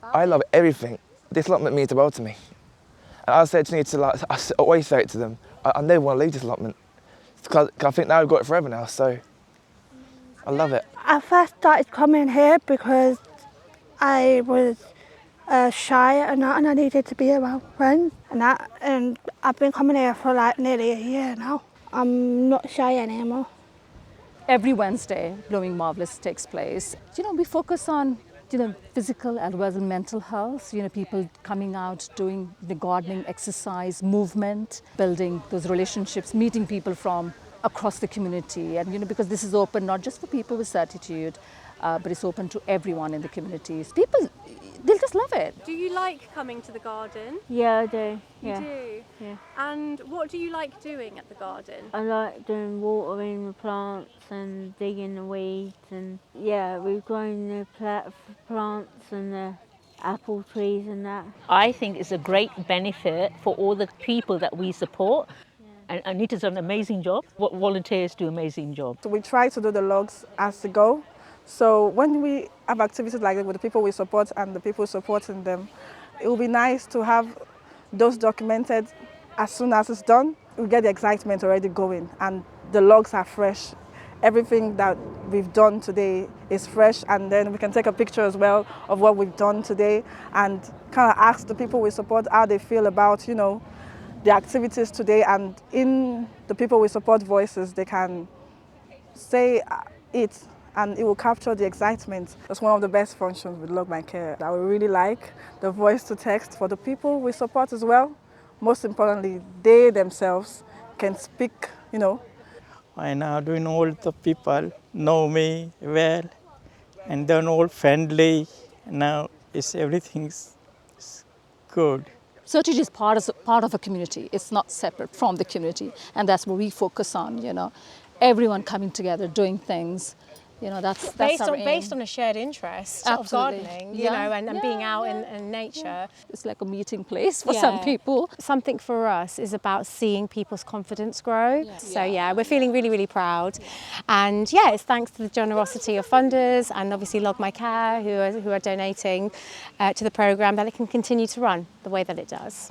I love everything. This allotment means the world to me. And I said to need to, like, always say it to them, I never want to leave this allotment. Because I think now I've got it forever now, so I love it. I first started coming here because I was shy and I needed to be around friends and I've been coming here for like nearly a year now. I'm not shy anymore. Every Wednesday, Blowing Marvellous takes place. We focus on, physical as well as mental health. People coming out, doing the gardening, exercise, movement, building those relationships, meeting people from across the community. And, because this is open not just for people with Certitude, but it's open to everyone in the communities. People, they'll just love it. Do you like coming to the garden? Yeah, I do. You do? Yeah. And what do you like doing at the garden? I like doing watering the plants and digging the weeds, and yeah, we've grown the plants and the apple trees and that. I think it's a great benefit for all the people that we support. And Anita's done an amazing job. Volunteers do an amazing job. So we try to do the logs as they go. So when we have activities like that with the people we support and the people supporting them, it will be nice to have those documented as soon as it's done. We get the excitement already going and the logs are fresh. Everything that we've done today is fresh, and then we can take a picture as well of what we've done today and kind of ask the people we support how they feel about, the activities today, and in the people we support voices, they can say it and it will capture the excitement. That's one of the best functions with Log My Care. I would really like the voice to text for the people we support as well. Most importantly, they themselves can speak, And doing all the people know me well and they're all friendly. Now everything's good. Certitude is part of a community. It's not separate from the community. And that's what we focus on, Everyone coming together, doing things. That's our aim. Based on a shared interest of gardening, and being out in nature. It's like a meeting place for some people. Something for us is about seeing people's confidence grow. Yeah. So we're feeling really, really proud. And it's thanks to the generosity of funders and obviously Log My Care who are donating to the programme that it can continue to run the way that it does.